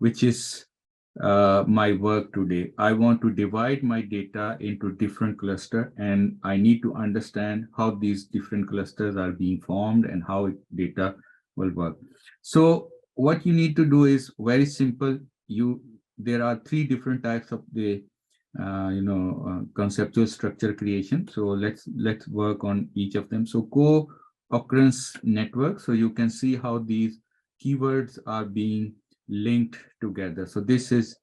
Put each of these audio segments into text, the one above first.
which is my work today. I want to divide my data into different clusters, and I need to understand how these different clusters are being formed and how data will work. So what you need to do is very simple. There are three different types of the conceptual structure creation. So let's work on each of them. So co-occurrence network. So you can see how these keywords are being linked together. So this is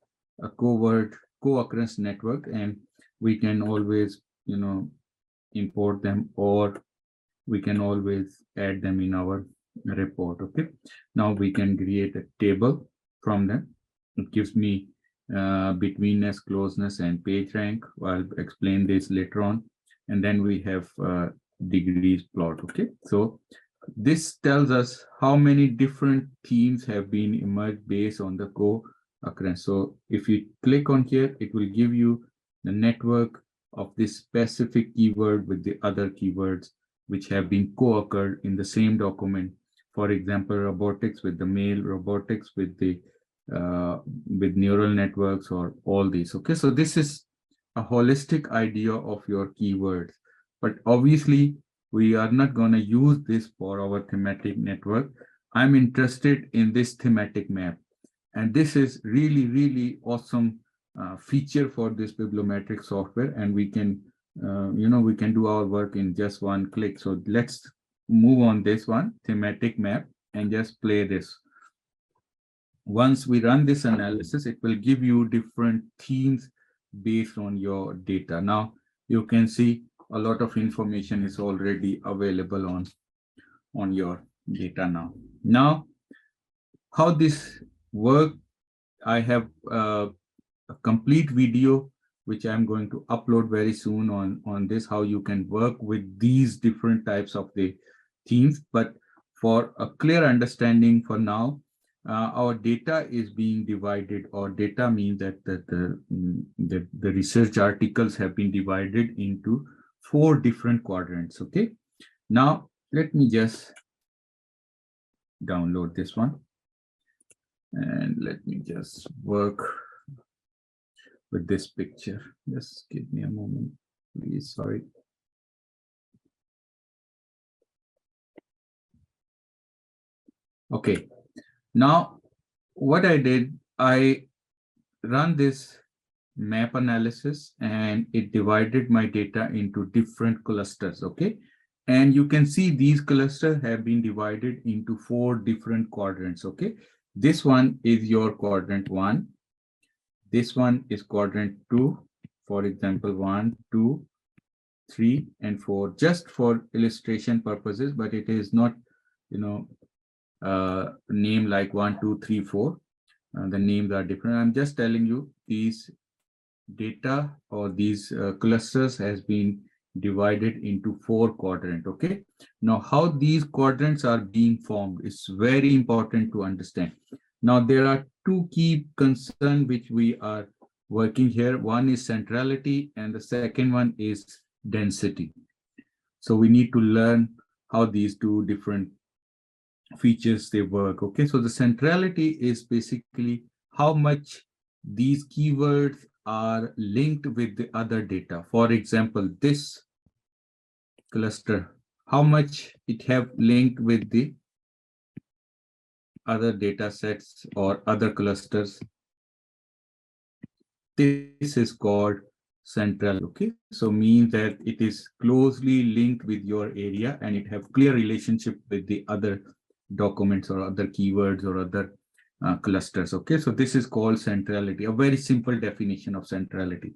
a co-occurrence network, and we can always import them, or we can always add them in our report. Okay, now we can create a table from them. It gives me betweenness, closeness, and page rank. I'll explain this later on. And then we have degrees plot. Okay, so this tells us how many different themes have been emerged based on the co-occurrence. So if you click on here, it will give you the network of this specific keyword with the other keywords which have been co-occurred in the same document. For example, robotics with the male, robotics with the with neural networks, or all these. Okay, so this is a holistic idea of your keywords, but obviously we are not going to use this for our thematic network. I'm interested in this thematic map, and this is really awesome feature for this bibliometric software, and we can we can do our work in just one click. So let's move on this one, thematic map, and just play this. Once we run this analysis, it will give you different themes based on your data. Now you can see a lot of information is already available on your data now. Now, how this work, I have a complete video which I'm going to upload very soon on this, how you can work with these different types of the themes. But for a clear understanding for now, our data is being divided, or data means that the research articles have been divided into 4 different quadrants. Okay, now let me just download this one, and let me just work with this picture. Just give me a moment, please. Sorry. Okay, now what I did, I run this map analysis, and it divided my data into different clusters. Okay, and you can see these clusters have been divided into 4 different quadrants. Okay, this one is your quadrant 1, this one is quadrant 2, for example 1, 2, 3, and 4, just for illustration purposes, but it is not name like 1, 2, 3, 4. The names are different. I'm just telling you these data, or these clusters has been divided into 4 quadrants. Okay, now how these quadrants are being formed is very important to understand. Now there are 2 key concerns which we are working here. One is centrality, and the second one is density. So we need to learn how these 2 different features they work. Okay, so the centrality is basically how much these keywords are linked with the other data. For example, this cluster, how much it have linked with the other data sets or other clusters. This is called central. Okay, so means that it is closely linked with your area, and it have clear relationship with the other documents or other keywords or other clusters. Okay, so this is called centrality, a very simple definition of centrality.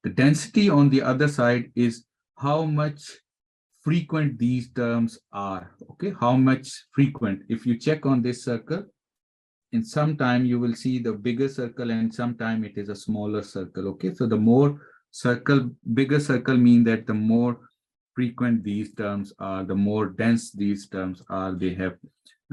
The density on the other side is how much frequent these terms are. Okay, how much frequent. If you check on this circle, in some time you will see the bigger circle, and sometime it is a smaller circle. Okay, so the more bigger circle mean that the more frequent these terms are, the more dense these terms are. They have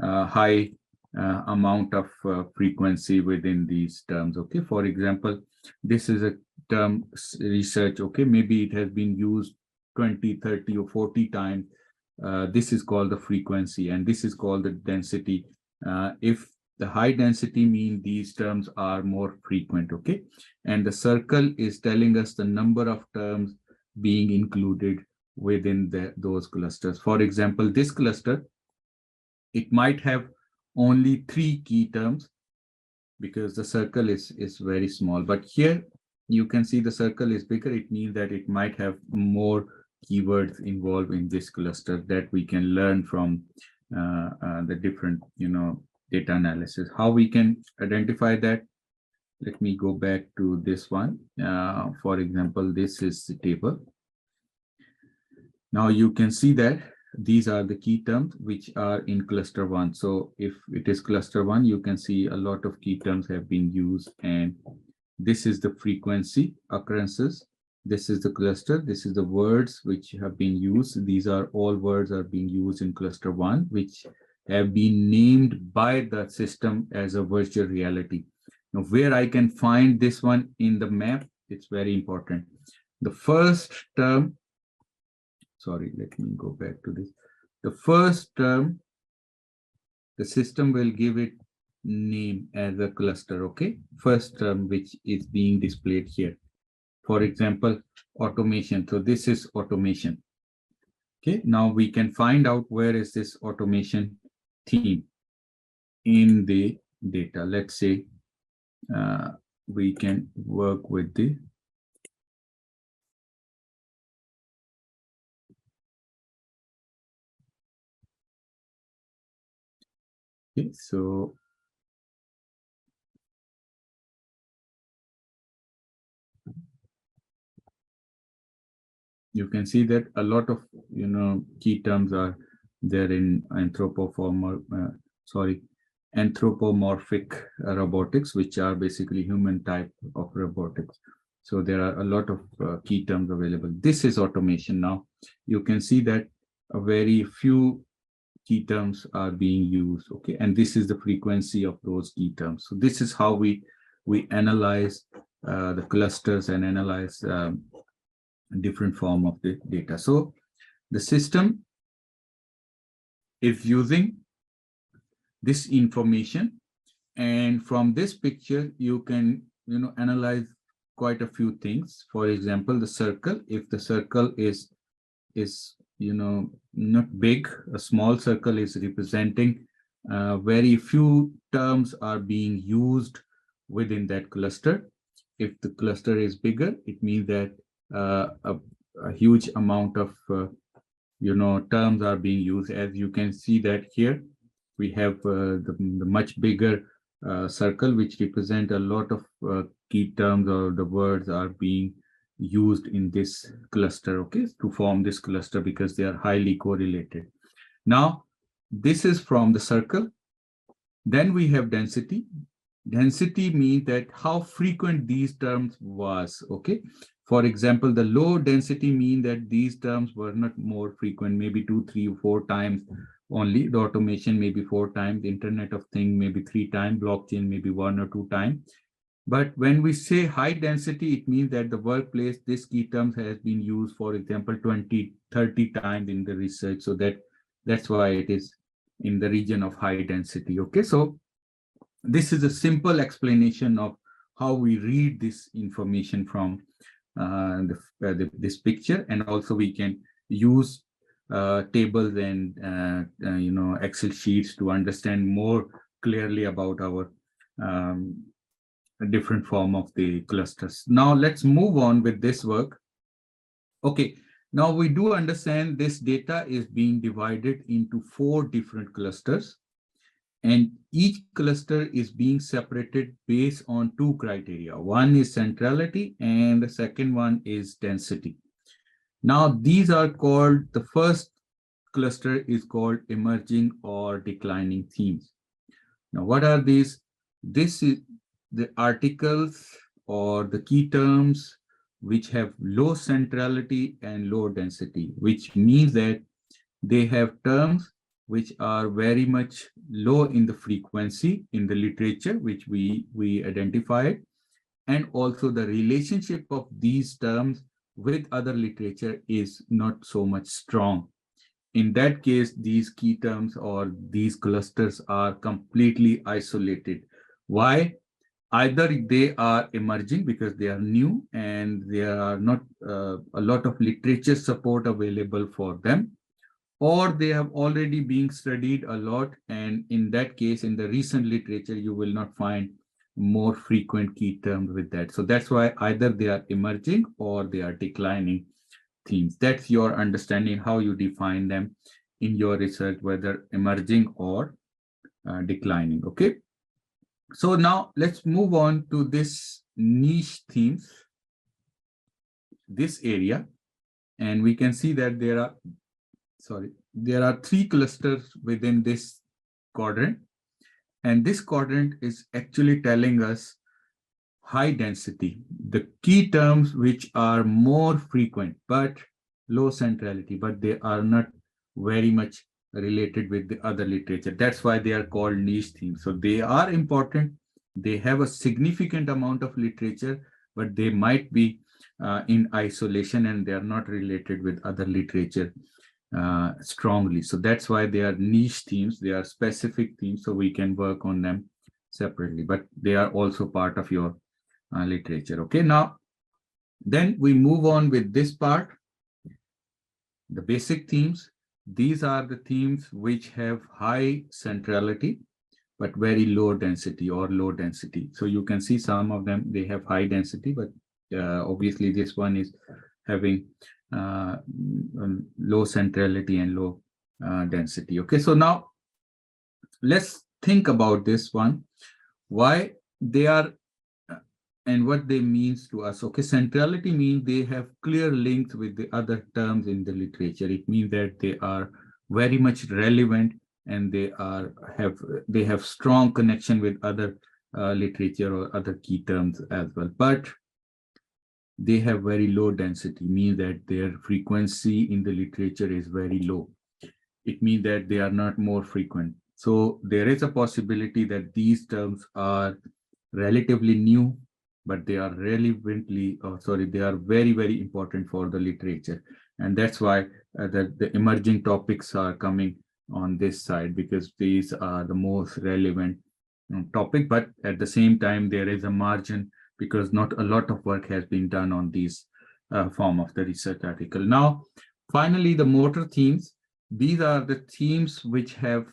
high amount of frequency within these terms. Okay, for example, this is a term research. Okay, maybe it has been used 20, 30, or 40 times. This is called the frequency, and this is called the density. If The high density mean these terms are more frequent, okay? And the circle is telling us the number of terms being included within those clusters. For example, this cluster, it might have only 3 key terms because the circle is very small. But here you can see the circle is bigger. It means that it might have more keywords involved in this cluster that we can learn from the different, data analysis. How we can identify that? Let me go back to this one. For example, this is the table. Now you can see that these are the key terms which are in cluster 1. So if it is cluster 1, you can see a lot of key terms have been used, and this is the frequency occurrences. This is the cluster. This is the words which have been used. These are all words are being used in cluster 1, which have been named by the system as a virtual reality. Now, where I can find this one in the map, it's very important. The first term, sorry, let me go back to this. The first term, the system will give it name as a cluster, okay? First term, which is being displayed here. For example, automation. So this is automation. Okay, now we can find out where is this automation theme in the data. Let's say we can work with the okay, so you can see that a lot of key terms are there in anthropomorphic robotics, which are basically human type of robotics. So there are a lot of key terms available. This is automation. Now you can see that a very few key terms are being used, okay? And this is the frequency of those key terms. So this is how we analyze the clusters and analyze different form of the data. So the system is using this information, and from this picture you can analyze quite a few things. For example, the circle, if the circle is not big, a small circle is representing very few terms are being used within that cluster. If the cluster is bigger, it means that a huge amount of terms are being used. As you can see that here we have the much bigger circle, which represent a lot of key terms, or the words are being used in this cluster, okay, to form this cluster because they are highly correlated. Now this is from the circle. Then we have density. Density means that how frequent these terms was, okay? For example, the low density mean that these terms were not more frequent, maybe 2, 3, 4 times only. The automation maybe 4 times, the Internet of Things maybe 3 times, blockchain maybe 1 or 2 times. But when we say high density, it means that the workplace, this key terms has been used, for example, 20, 30 times in the research. So that's why it is in the region of high density, okay? So this is a simple explanation of how we read this information from this picture, and also we can use tables and Excel sheets to understand more clearly about our different form of the clusters. Now let's move on with this work. Okay, now we do understand this data is being divided into 4 different clusters, and each cluster is being separated based on 2 criteria. One is centrality and the second one is density. Now these are called, the first cluster is called emerging or declining themes. Now what are these? This is the articles or the key terms which have low centrality and low density, which means that they have terms which are very much low in the frequency in the literature, which we identified, and also the relationship of these terms with other literature is not so much strong. in that case, these key terms or these clusters are completely isolated. Why? Either they are emerging because they are new and there are not a lot of literature support available for them, or they have already been studied a lot, and in that case, in the recent literature, you will not find more frequent key terms with that. So that's why either they are emerging or they are declining themes. That's your understanding how you define them in your research, whether emerging or declining. Okay. So now let's move on to this niche themes, this area, and we can see that there are three clusters within this quadrant, and this quadrant is actually telling us high density, the key terms which are more frequent but low centrality, but they are not very much related with the other literature. That's why they are called niche themes. So they are important. They have a significant amount of literature, but they might be in isolation and they are not related with other literature strongly. So that's why they are niche themes. They are specific themes, so we can work on them separately, but they are also part of your literature. Okay, now then we move on with this part, the basic themes. These are the themes which have high centrality but very low density or low density. So you can see some of them, they have high density, but obviously this one is having low centrality and low density. Okay, so now let's think about this one, why they are and what they means to us. Okay, centrality means they have clear links with the other terms in the literature. It means that they are very much relevant and they have strong connection with other literature or other key terms as well. But they have very low density, means that their frequency in the literature is very low. It means that they are not more frequent. So there is a possibility that these terms are relatively new, but they are they are very, very important for the literature. And that's why the emerging topics are coming on this side, because these are the most relevant topic. But at the same time, there is a margin because not a lot of work has been done on these form of the research article. Now, finally, the motor themes. These are the themes which have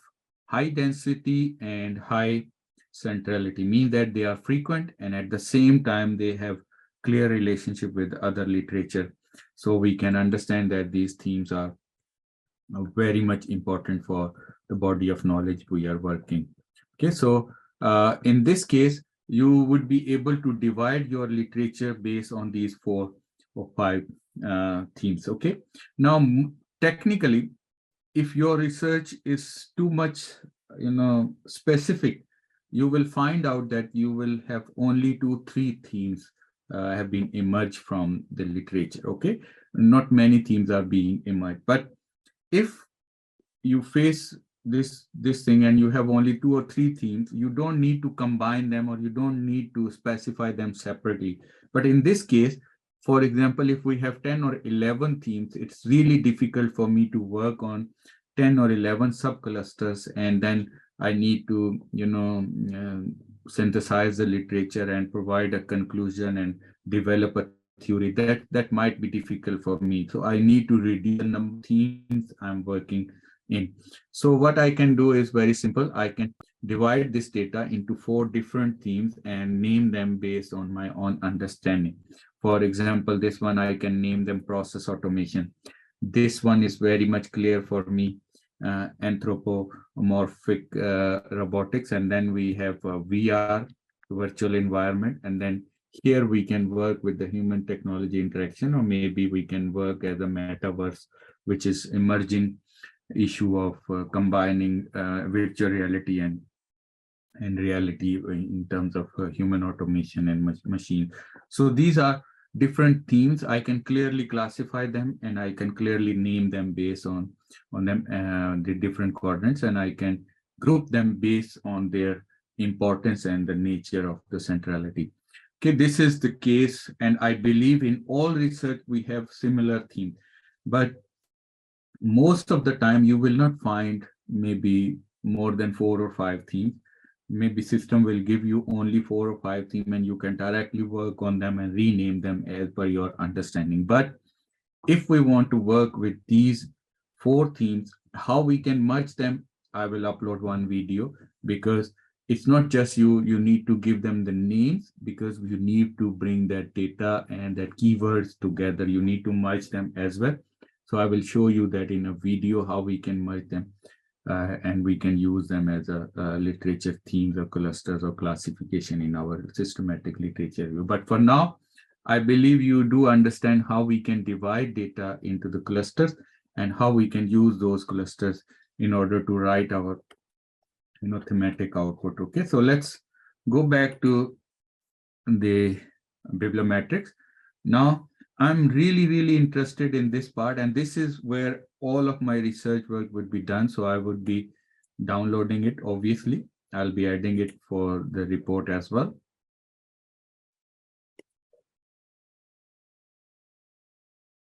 high density and high centrality, mean that they are frequent and at the same time they have clear relationship with other literature. So we can understand that these themes are very much important for the body of knowledge we are working. Okay, so in this case, you would be able to divide your literature based on these 4 or 5 themes. Okay, now technically, if your research is too much specific, you will find out that you will have only 2-3 themes have been emerged from the literature. Okay, not many themes are being emerged. But if you face this thing and you have only 2 or 3 themes, you don't need to combine them or you don't need to specify them separately. But in this case, for example, if we have 10 or 11 themes, it's really difficult for me to work on 10 or 11 subclusters, and then I need to, synthesize the literature and provide a conclusion and develop a theory. That might be difficult for me. So I need to reduce the number of themes I'm working in. So what I can do is very simple. I can divide this data into 4 different themes and name them based on my own understanding. For example, this one, I can name them process automation. This one is very much clear for me, anthropomorphic robotics. And then we have VR, virtual environment. And then here we can work with the human technology interaction, or maybe we can work as a metaverse, which is emerging issue of combining virtual reality and reality in terms of human automation and machine. So these are different themes. I can clearly classify them and I can clearly name them based on them, the different coordinates, and I can group them based on their importance and the nature of the centrality. Okay, this is the case, and I believe in all research we have similar themes. But most of the time you will not find maybe more than 4 or 5 themes. Maybe system will give you only 4 or 5 themes and you can directly work on them and rename them as per your understanding. But if we want to work with these 4 themes, how we can merge them, I will upload one video, because it's not just you need to give them the names, because you need to bring that data and that keywords together. You need to merge them as well. So I will show you that in a video, how we can merge them, and we can use them as a literature themes or clusters or classification in our systematic literature review. But for now, I believe you do understand how we can divide data into the clusters and how we can use those clusters in order to write our thematic output. Okay, so let's go back to the bibliometrics. Now, I'm really interested in this part, and this is where all of my research work would be done. So I would be downloading it, obviously. I'll be adding it for the report as well.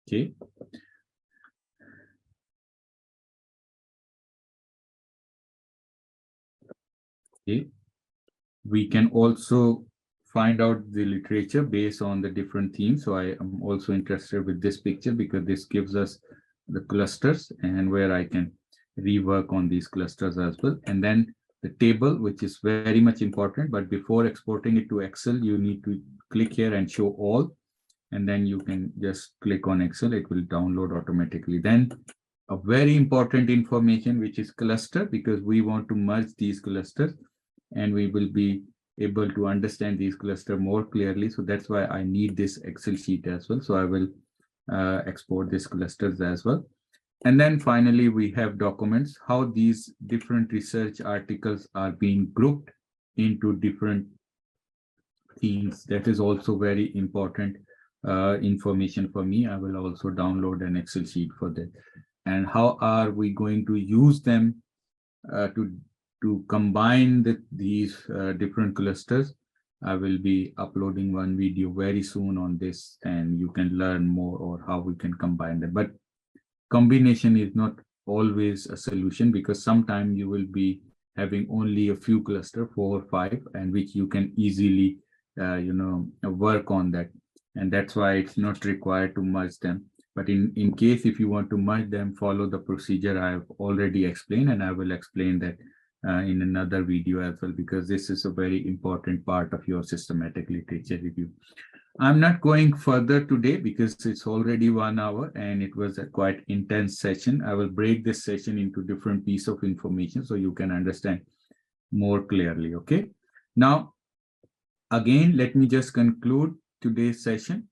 Okay. Okay. We can also find out the literature based on the different themes. So I am also interested with this picture because this gives us the clusters and where I can rework on these clusters as well. And then the table, which is very much important. But before exporting it to Excel, you need to click here and show all. And then you can just click on Excel. It will download automatically. Then a very important information, which is cluster, because we want to merge these clusters and we will be able to understand these clusters more clearly. So that's why I need this Excel sheet as well. So I will export these clusters as well. And then finally, we have documents, how these different research articles are being grouped into different themes. That is also very important information for me. I will also download an Excel sheet for that. And how are we going to use them to combine these different clusters? I will be uploading one video very soon on this, and you can learn more or how we can combine them. But combination is not always a solution, because sometimes you will be having only a few cluster, 4 or 5, and which you can easily work on that. And that's why it's not required to merge them. But in case if you want to merge them, follow the procedure I've already explained, and I will explain that in another video as well, because this is a very important part of your systematic literature review. I'm not going further today because it's already 1 hour and it was a quite intense session. I will break this session into different pieces of information so you can understand more clearly. Okay. Now, again, let me just conclude today's session,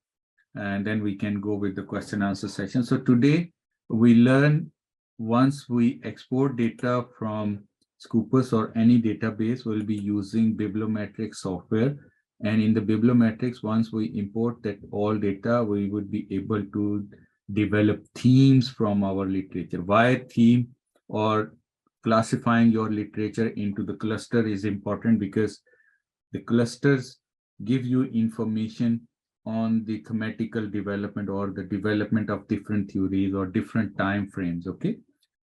and then we can go with the question answer session. So today we learn, once we export data from Scopus or any database, we'll be using bibliometrics software. And in the bibliometrics, once we import that all data, we would be able to develop themes from our literature. Why theme or classifying your literature into the cluster is important, because the clusters give you information on the thematical development or the development of different theories or different time frames. Okay,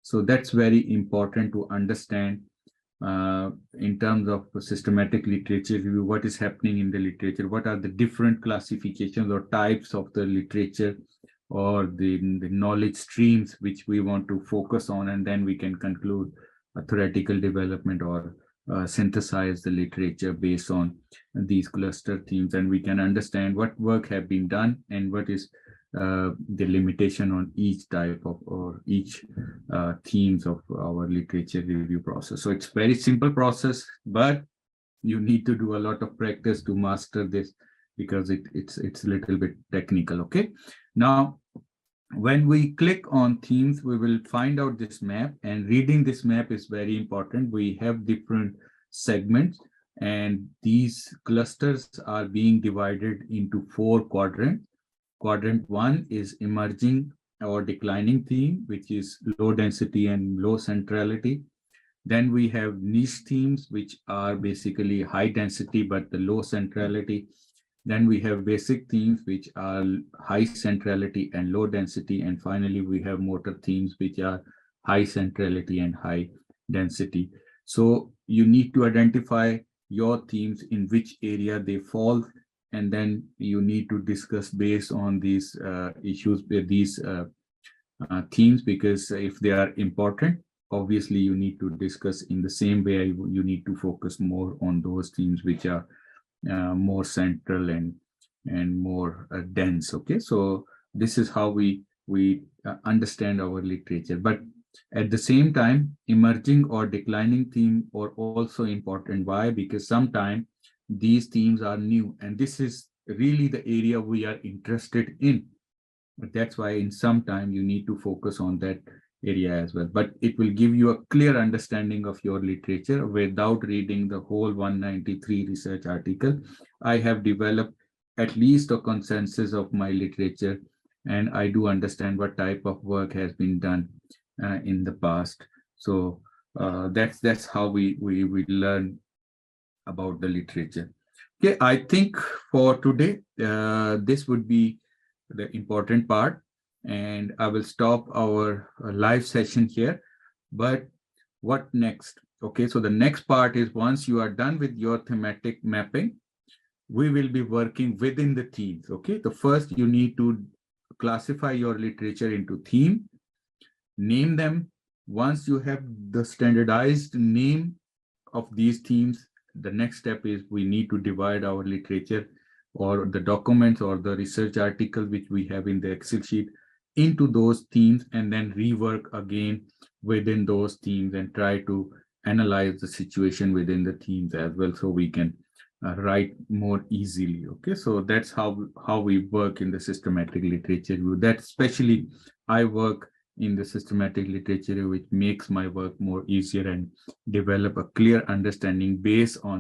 so that's very important to understand in terms of systematic literature review, what is happening in the literature, what are the different classifications or types of the literature or the knowledge streams which we want to focus on, and then we can conclude a theoretical development or synthesize the literature based on these cluster themes, and we can understand what work have been done and what is the limitation on each type of or each themes of our literature review process. So it's very simple process, but you need to do a lot of practice to master this, because it's a little bit technical. Okay, now when we click on themes, we will find out this map, and reading this map is very important. We have different segments, and these clusters are being divided into 4 quadrants. Quadrant 1 is emerging or declining theme, which is low density and low centrality. Then we have niche themes, which are basically high density but the low centrality. Then we have basic themes, which are high centrality and low density. And finally, we have motor themes, which are high centrality and high density. So you need to identify your themes, in which area they fall, and then you need to discuss based on these issues, these themes, because if they are important, obviously you need to discuss in the same way. You need to focus more on those themes which are more central and more dense. Okay, so this is how we understand our literature. But at the same time, emerging or declining theme are also important. Why? Because sometimes these themes are new, and this is really the area we are interested in. But that's why in some time you need to focus on that area as well. But it will give you a clear understanding of your literature without reading the whole 193 research article. I have developed at least a consensus of my literature, and I do understand what type of work has been done in the past. So that's how we learn about the literature. Okay, I think for today, this would be the important part, and I will stop our live session here. But what next? Okay, so the next part is, once you are done with your thematic mapping, we will be working within the themes. Okay, the first you need to classify your literature into theme, name them. Once you have the standardized name of these themes, the next step is we need to divide our literature or the documents or the research article which we have in the Excel sheet into those themes, and then rework again within those themes and try to analyze the situation within the themes as well, so we can write more easily. Okay, so that's how we work in the systematic literature. That especially I work in the systematic literature, which makes my work more easier and develop a clear understanding based on